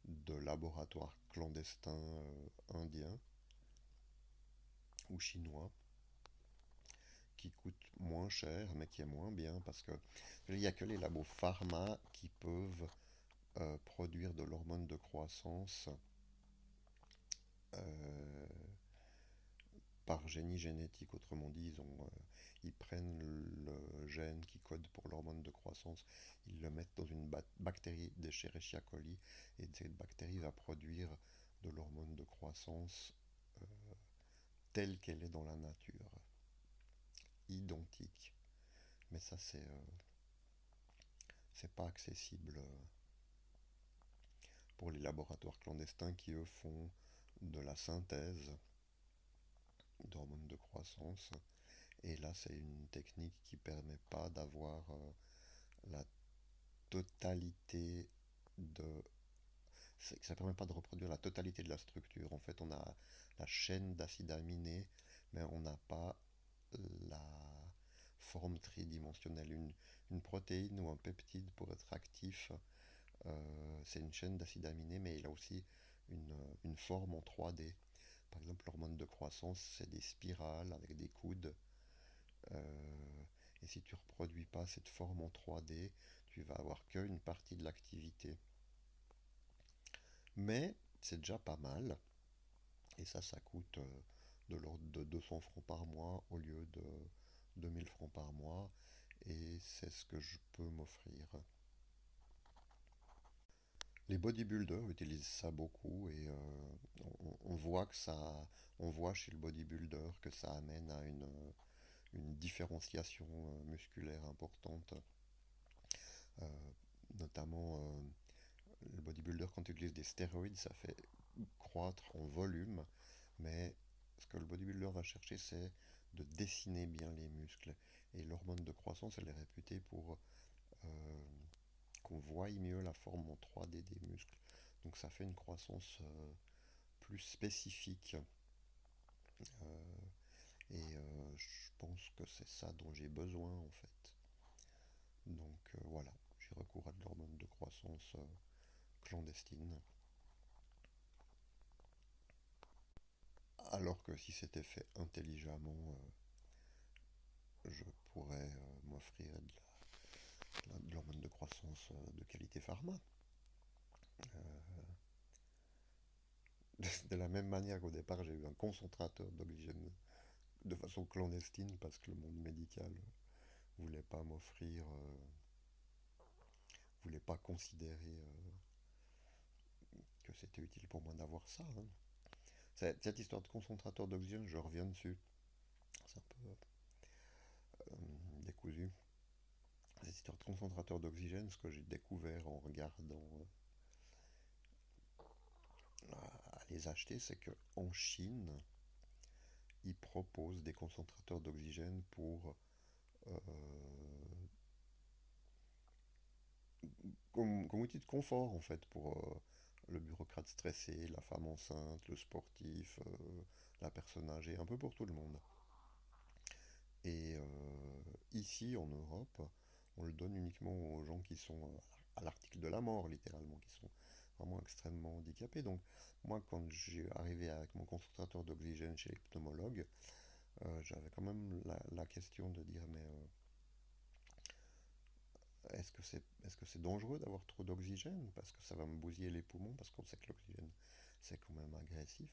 de laboratoires clandestins indiens ou chinois qui coûte moins cher mais qui est moins bien parce que il n'y a que les labos pharma qui peuvent produire de l'hormone de croissance euh, par génie génétique. Autrement dit, ils prennent le gène qui code pour l'hormone de croissance, ils le mettent dans une bactérie d'Escherichia coli, et cette bactérie va produire de l'hormone de croissance euh, telle qu'elle est dans la nature, identique. Mais ça, c'est pas accessible pour les laboratoires clandestins qui, eux, font de la synthèse d'hormones de croissance. Et là, c'est une technique qui permet pas d'avoir la totalité de... Ça permet pas de reproduire la totalité de la structure. En fait, on a la chaîne d'acides aminés, mais on n'a pas la forme tridimensionnelle. Une protéine ou un peptide, pour être actif, c'est une chaîne d'acides aminés, mais il a aussi une forme en 3D. Par exemple, l'hormone de croissance, c'est des spirales avec des coudes. Euh, et si tu reproduis pas cette forme en 3D, tu vas avoir qu'une partie de l'activité. Mais c'est déjà pas mal. Et ça coûte de l'ordre de 200 francs par mois au lieu de 2000 francs par mois. Et c'est ce que je peux m'offrir. Les bodybuilders utilisent ça beaucoup, et on voit on voit chez le bodybuilder que ça amène à une différenciation musculaire importante. Euh, Notamment, le bodybuilder, quand il utilise des stéroïdes, ça fait croître en volume, mais ce que le bodybuilder va chercher, c'est de dessiner bien les muscles. Et l'hormone de croissance, elle est réputée pour euh, qu'on voie mieux la forme en 3D des muscles. Donc ça fait une croissance plus spécifique. Euh, et je pense que c'est ça dont j'ai besoin en fait. Donc voilà, j'ai recours à de l'hormone de croissance clandestine. Alors que si c'était fait intelligemment, je pourrais m'offrir de l'hormone de croissance de qualité pharma. De la même manière qu'au départ j'ai eu un concentrateur d'oxygène de façon clandestine parce que le monde médical voulait pas m'offrir, voulait pas considérer que c'était utile pour moi d'avoir ça, hein. Cette histoire de concentrateur d'oxygène, je reviens dessus. C'est un peu décousu. Cette histoire de concentrateur d'oxygène, ce que j'ai découvert en regardant à les acheter, c'est qu'en Chine, ils proposent des concentrateurs d'oxygène pour euh, comme outil de confort en fait pour le bureaucrate stressé, la femme enceinte, le sportif, la personne âgée, un peu pour tout le monde. Et ici en Europe, on le donne uniquement aux gens qui sont à l'article de la mort, littéralement, qui sont vraiment extrêmement handicapés. Donc moi, quand j'ai arrivé avec mon concentrateur d'oxygène chez les pneumologues, j'avais quand même la question de dire mais est-ce que c'est dangereux d'avoir trop d'oxygène? Parce que ça va me bousiller les poumons, parce qu'on sait que l'oxygène, c'est quand même agressif.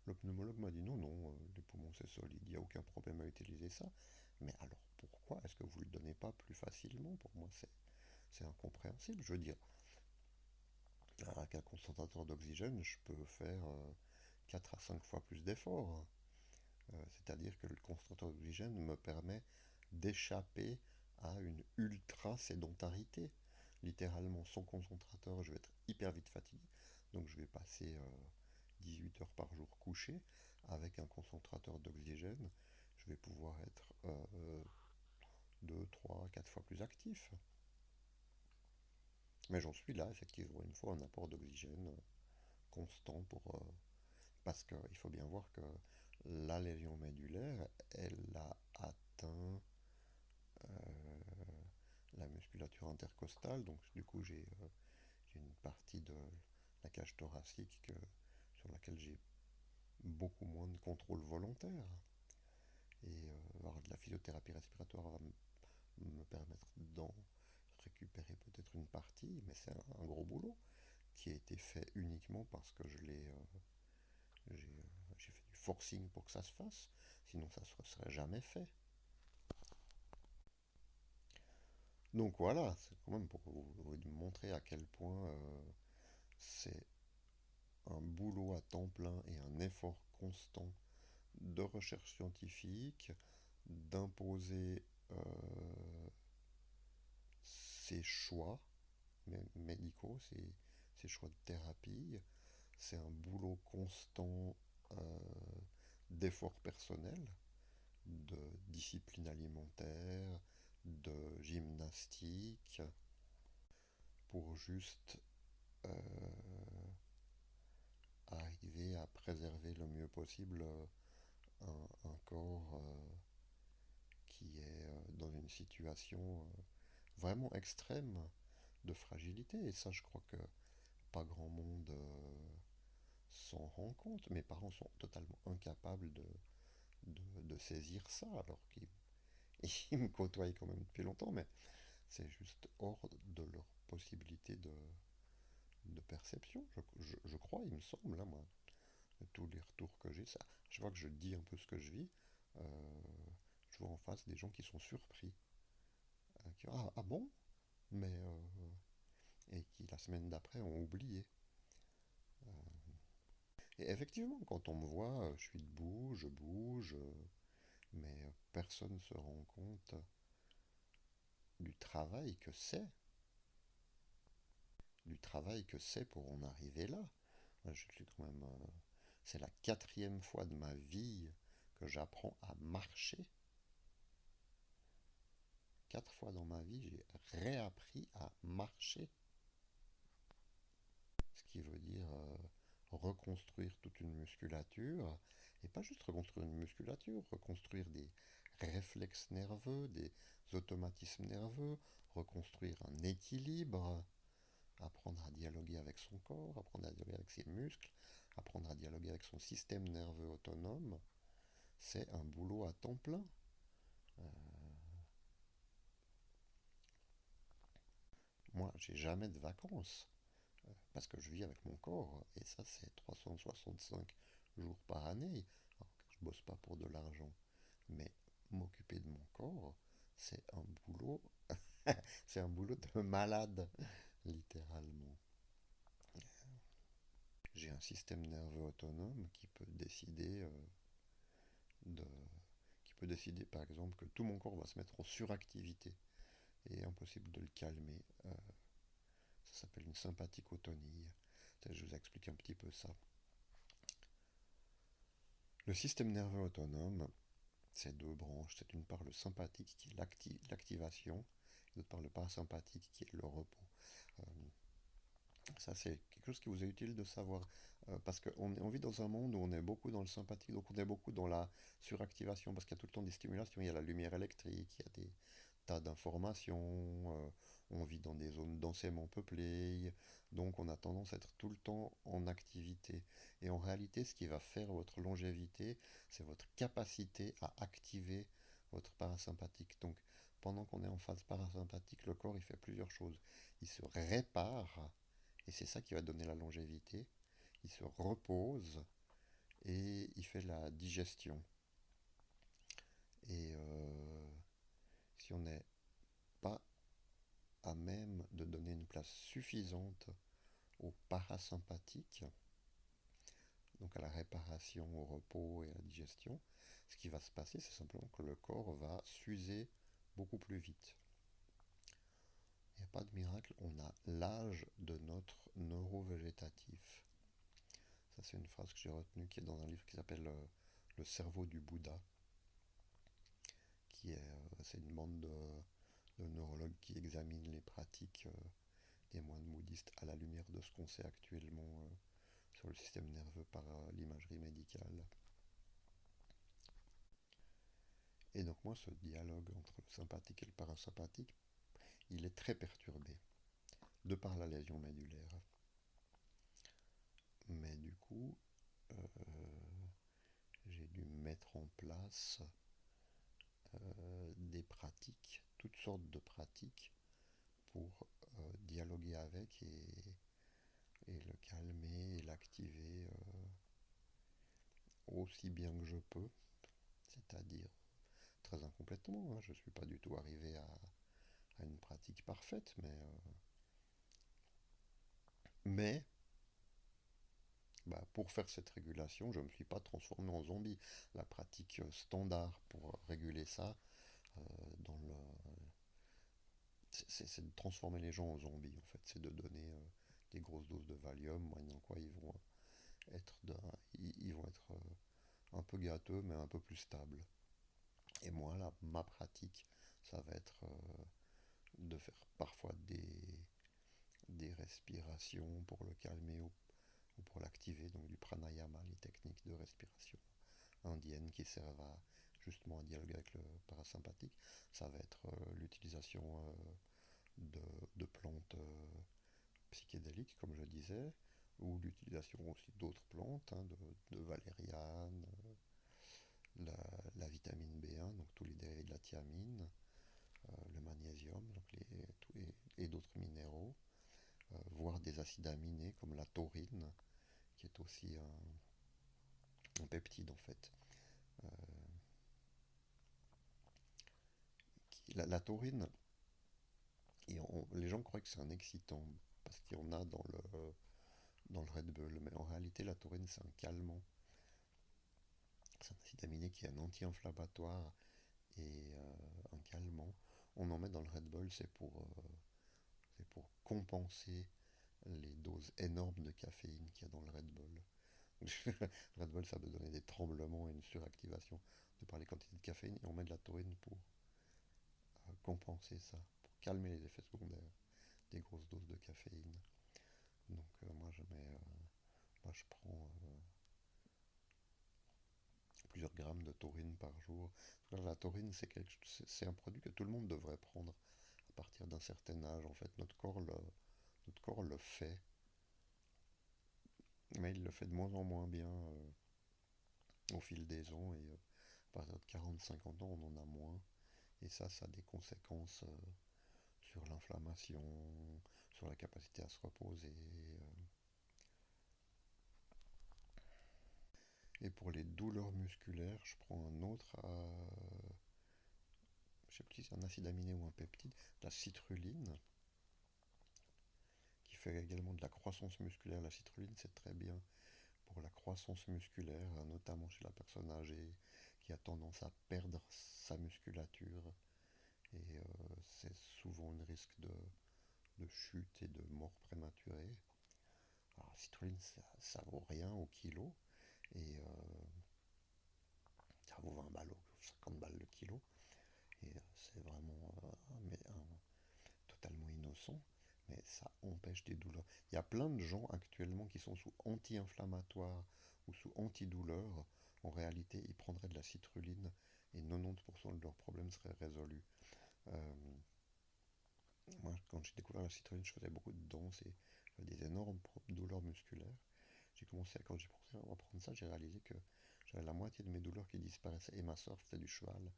Le pneumologue m'a dit non, non, les poumons c'est solide, il n'y a aucun problème à utiliser ça. Mais alors pourquoi est-ce que vous ne le donnez pas plus facilement? Pour moi, c'est incompréhensible. Je veux dire, avec un concentrateur d'oxygène, je peux faire 4 à 5 fois plus d'efforts. C'est-à-dire que le concentrateur d'oxygène me permet d'échapper à une ultra-sédentarité. Littéralement, sans concentrateur, je vais être hyper vite fatigué. Donc je vais passer 18 heures par jour couché. Avec un concentrateur d'oxygène, je vais pouvoir être 2, 3, 4 fois plus actif. Mais j'en suis là, effectivement, une fois un apport d'oxygène constant parce qu'il faut bien voir que la lésion médulaire, elle a atteint la musculature intercostale, donc du coup j'ai une partie de la cage thoracique sur laquelle j'ai beaucoup moins de contrôle volontaire. Et alors, de la physiothérapie respiratoire va me permettre d'en récupérer peut-être une partie, mais c'est un gros boulot qui a été fait uniquement parce que j'ai fait du forcing pour que ça se fasse, sinon ça ne se serait jamais fait. Donc voilà, c'est quand même pour vous montrer à quel point c'est un boulot à temps plein et un effort constant de recherche scientifique, d'imposer ses choix médicaux, ses choix de thérapie. C'est un boulot constant d'effort personnel, de discipline alimentaire, de gymnastique, pour juste arriver à préserver le mieux possible un corps qui est dans une situation vraiment extrême de fragilité. Et ça, je crois que pas grand monde s'en rend compte. Mes parents sont totalement incapables de saisir ça, alors qu'ils ils me côtoient quand même depuis longtemps, mais c'est juste hors de leur possibilité de perception, je crois, il me semble, là, moi, de tous les retours que j'ai, ça, je vois que je dis un peu ce que je vis, euh, je vois en face des gens qui sont surpris, qui ah bon, mais et qui la semaine d'après ont oublié. Et effectivement, quand on me voit, je suis debout, je bouge, mais personne ne se rend compte du travail que c'est, pour en arriver là. Moi, je suis quand même, c'est la quatrième fois de ma vie que j'apprends à marcher. 4 fois dans ma vie, j'ai réappris à marcher. Ce qui veut dire reconstruire toute une musculature. Et pas juste reconstruire une musculature, reconstruire des réflexes nerveux, des automatismes nerveux, reconstruire un équilibre, apprendre à dialoguer avec son corps, apprendre à dialoguer avec ses muscles, apprendre à dialoguer avec son système nerveux autonome. C'est un boulot à temps plein. Moi, j'ai jamais de vacances parce que je vis avec mon corps et ça, c'est 365 jours par année. Alors que je bosse pas pour de l'argent, mais m'occuper de mon corps, c'est un boulot, c'est un boulot de malade, littéralement. j'ai un système nerveux autonome qui peut décider de, qui peut décider par exemple que tout mon corps va se mettre en suractivité et impossible de le calmer. Ça s'appelle une sympathicotonie. Je vous explique un petit peu ça. Le système nerveux autonome, c'est deux branches. C'est d'une part le sympathique qui est l'activation, et d'autre part le parasympathique qui est le repos. Euh, Ça, c'est quelque chose qui vous est utile de savoir. Parce qu'on vit dans un monde où on est beaucoup dans le sympathique, donc on est beaucoup dans la suractivation, parce qu'il y a tout le temps des stimulations. Il y a la lumière électrique, il y a des tas d'informations, on vit dans des zones densément peuplées, donc on a tendance à être tout le temps en activité. Et en réalité, ce qui va faire votre longévité, c'est votre capacité à activer votre parasympathique. Donc, pendant qu'on est en phase parasympathique, le corps, il fait plusieurs choses. Il se répare, et c'est ça qui va donner la longévité. Il se repose et il fait la digestion. Et si on n'est pas à même de donner une place suffisante au parasympathique, donc à la réparation, au repos et à la digestion, ce qui va se passer, c'est simplement que le corps va s'user beaucoup plus vite. Il n'y a pas de miracle, on a l'âge de notre neurovégétatif. Ça, c'est une phrase que j'ai retenue qui est dans un livre qui s'appelle Le cerveau du Bouddha, c'est une bande de neurologues qui examinent les pratiques des moines bouddhistes à la lumière de ce qu'on sait actuellement sur le système nerveux par l'imagerie médicale. Et donc moi, ce dialogue entre le sympathique et le parasympathique, il est très perturbé, de par la lésion médulaire. Mais du coup, euh, j'ai dû mettre en place des pratiques, toutes sortes de pratiques, pour dialoguer avec et le calmer et l'activer aussi bien que je peux, c'est-à-dire très incomplètement. Je ne suis pas du tout arrivé à une pratique parfaite, mais pour faire cette régulation, je ne me suis pas transformé en zombie. La pratique standard pour réguler ça, euh, dans le, c'est de transformer les gens en zombies, en fait. C'est de donner des grosses doses de Valium, moyennant quoi être, ils vont être un peu gâteux, mais un peu plus stables. Et moi, là, ma pratique, ça va être de faire parfois des respirations pour le calmer ou pour l'activer, donc du pranayama, les techniques de respiration indiennes qui servent justement à dialoguer avec le parasympathique. Ça va être l'utilisation de, de plantes psychédéliques, comme je disais, ou l'utilisation aussi d'autres plantes, de valériane, la, la vitamine B1, donc tous les dérivés de la thiamine, le magnésium donc et d'autres minéraux, voire des acides aminés comme la taurine, qui est aussi un peptide en fait. Euh, la taurine, les gens croient que c'est un excitant parce qu'il y en a dans le Red Bull, mais en réalité la taurine c'est un calmant. C'est un acide aminé qui est un anti-inflammatoire et un calmant. On en met dans le Red Bull, c'est pour compenser les doses énormes de caféine qu'il y a dans le Red Bull. Le Red Bull, ça peut donner des tremblements et une suractivation de par les quantités de caféine, et on met de la taurine pour compenser ça, pour calmer les effets secondaires des grosses doses de caféine. Donc moi je prends plusieurs grammes de taurine par jour. La taurine, c'est un produit que tout le monde devrait prendre à partir d'un certain âge. En fait, notre corps le fait, mais il le fait de moins en moins bien au fil des ans. Et à partir de 40-50 ans, on en a moins. Et ça a des conséquences sur l'inflammation, sur la capacité à se reposer. Et pour les douleurs musculaires, je prends un autre, je sais plus si c'est un acide aminé ou un peptide, la citrulline, qui fait également de la croissance musculaire. La citrulline, c'est très bien pour la croissance musculaire, notamment chez la personne âgée qui a tendance à perdre sa musculature. Et c'est souvent un risque de chute et de mort prématurée. Alors, la citrulline, ça vaut rien au kilo. Et ça vaut 20 balles ou 50 balles le kilo. Et c'est vraiment totalement innocent. Mais ça empêche des douleurs. Il y a plein de gens actuellement qui sont sous anti-inflammatoires ou sous antidouleurs. En réalité, ils prendraient de la citrulline et 90% de leurs problèmes seraient résolus. Euh, Moi, quand j'ai découvert la citrulline, je faisais beaucoup de danse et j'avais des énormes douleurs musculaires. Quand j'ai commencé à prendre ça, j'ai réalisé que j'avais la moitié de mes douleurs qui disparaissaient. Et ma soeur faisait du cheval.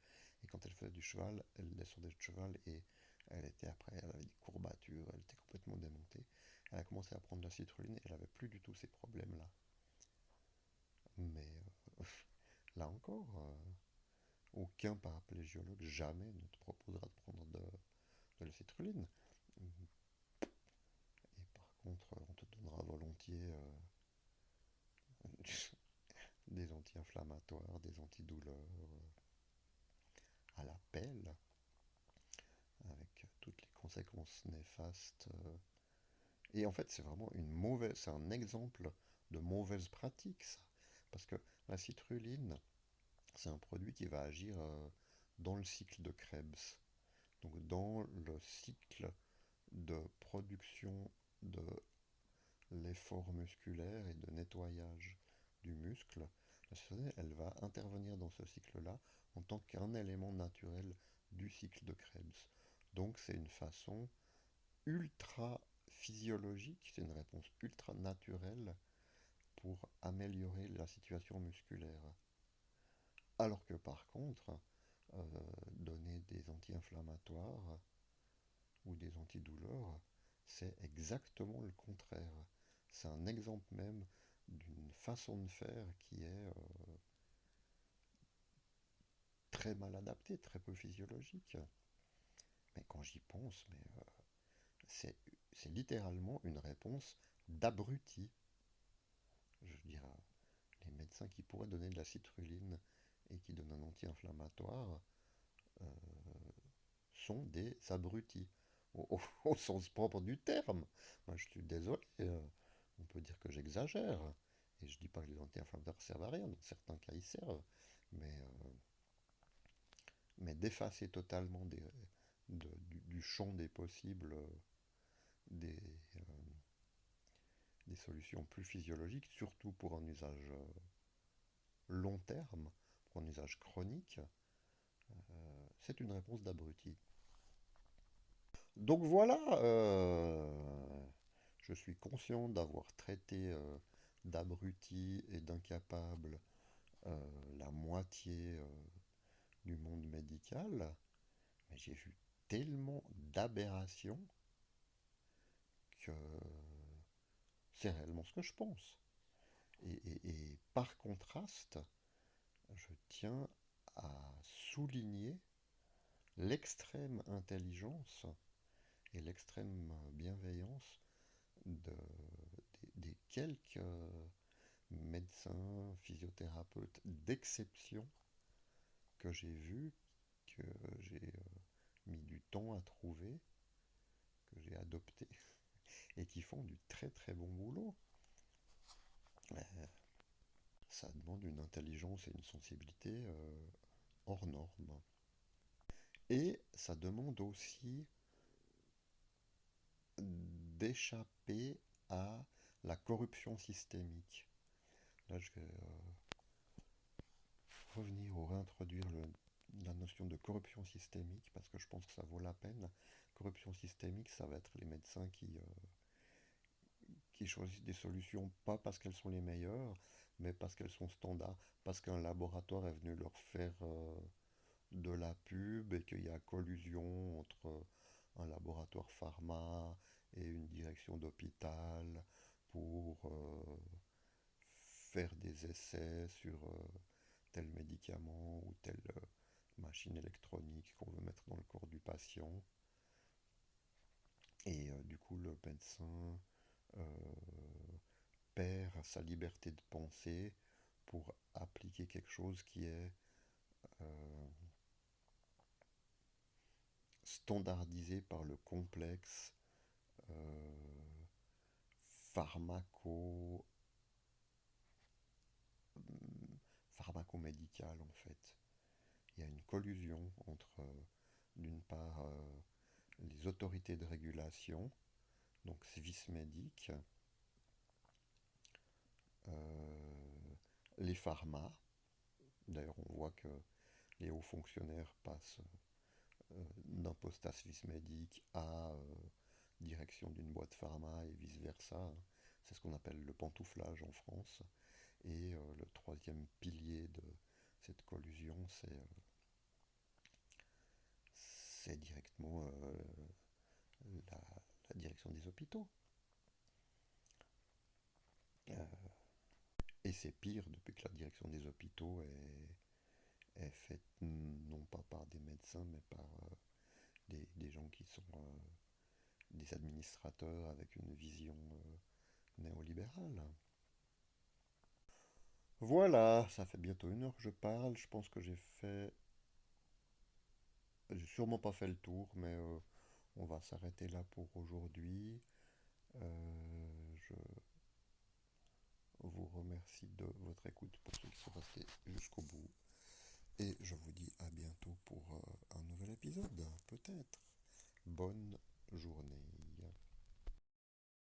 Et quand elle faisait du cheval, elle descendait de cheval et elle avait des courbatures, elle était complètement démontée. Elle a commencé à prendre la citrulline et elle avait plus du tout ces problèmes-là. Mais là encore, aucun paraplégiologue jamais ne te proposera de prendre de la citrulline. Et par contre, on te donnera volontiers des anti-inflammatoires, des antidouleurs à la pelle, avec toutes les conséquences néfastes. Et en fait, c'est vraiment c'est un exemple de mauvaise pratique, ça. Parce que la citrulline, c'est un produit qui va agir dans le cycle de Krebs. Donc dans le cycle de production de l'effort musculaire et de nettoyage du muscle, la citrulline, elle va intervenir dans ce cycle-là en tant qu'un élément naturel du cycle de Krebs. Donc c'est une façon ultra physiologique, c'est une réponse ultra naturelle pour améliorer la situation musculaire. Alors que par contre, donner des anti-inflammatoires ou des antidouleurs, c'est exactement le contraire. C'est un exemple même d'une façon de faire qui est très mal adaptée, très peu physiologique. Mais quand j'y pense, c'est, c'est littéralement une réponse d'abruti. Je veux dire, les médecins qui pourraient donner de la citrulline et qui donnent un anti-inflammatoire euh, sont des abrutis, au sens propre du terme. Moi, je suis désolé, on peut dire que j'exagère, et je dis pas que les anti-inflammatoires servent à rien, dans certains cas ils servent, mais, mais d'effacer totalement du champ des possibles des, euh, des solutions plus physiologiques, surtout pour un usage long terme, pour un usage chronique, c'est une réponse d'abruti. Donc voilà, je suis conscient d'avoir traité d'abruti et d'incapable la moitié du monde médical, mais j'ai vu tellement d'aberrations que c'est réellement ce que je pense. Et par contraste, je tiens à souligner l'extrême intelligence et l'extrême bienveillance des quelques médecins, physiothérapeutes d'exception que j'ai vus, que j'ai mis du temps à trouver, que j'ai adopté, et qui font du très très bon boulot. Ça demande une intelligence et une sensibilité hors normes. Et ça demande aussi d'échapper à la corruption systémique. Là, je vais revenir ou réintroduire la notion de corruption systémique parce que je pense que ça vaut la peine. Corruption systémique, ça va être les médecins qui choisissent des solutions pas parce qu'elles sont les meilleures, mais parce qu'elles sont standards, parce qu'un laboratoire est venu leur faire de la pub et qu'il y a collusion entre un laboratoire pharma et une direction d'hôpital pour faire des essais sur tel médicament ou telle machine électronique qu'on veut mettre dans le corps du patient. Et du coup, le médecin perd sa liberté de penser pour appliquer quelque chose qui est standardisé par le complexe pharmaco pharmacomédical en fait. Il y a une collusion entre d'une part les autorités de régulation, donc Swissmedic, les pharmas. D'ailleurs, on voit que les hauts fonctionnaires passent d'un poste à Swissmedic à direction d'une boîte pharma et vice-versa. C'est ce qu'on appelle le pantouflage en France. Et le troisième pilier de cette collusion, c'est directement la, la direction des hôpitaux. Et c'est pire depuis que la direction des hôpitaux est faite non pas par des médecins, mais par des gens qui sont des administrateurs avec une vision néolibérale. Voilà, ça fait bientôt 1 heure que je parle. Je pense que j'ai sûrement pas fait le tour, mais on va s'arrêter là pour aujourd'hui. Je vous remercie de votre écoute pour ceux qui sont restés jusqu'à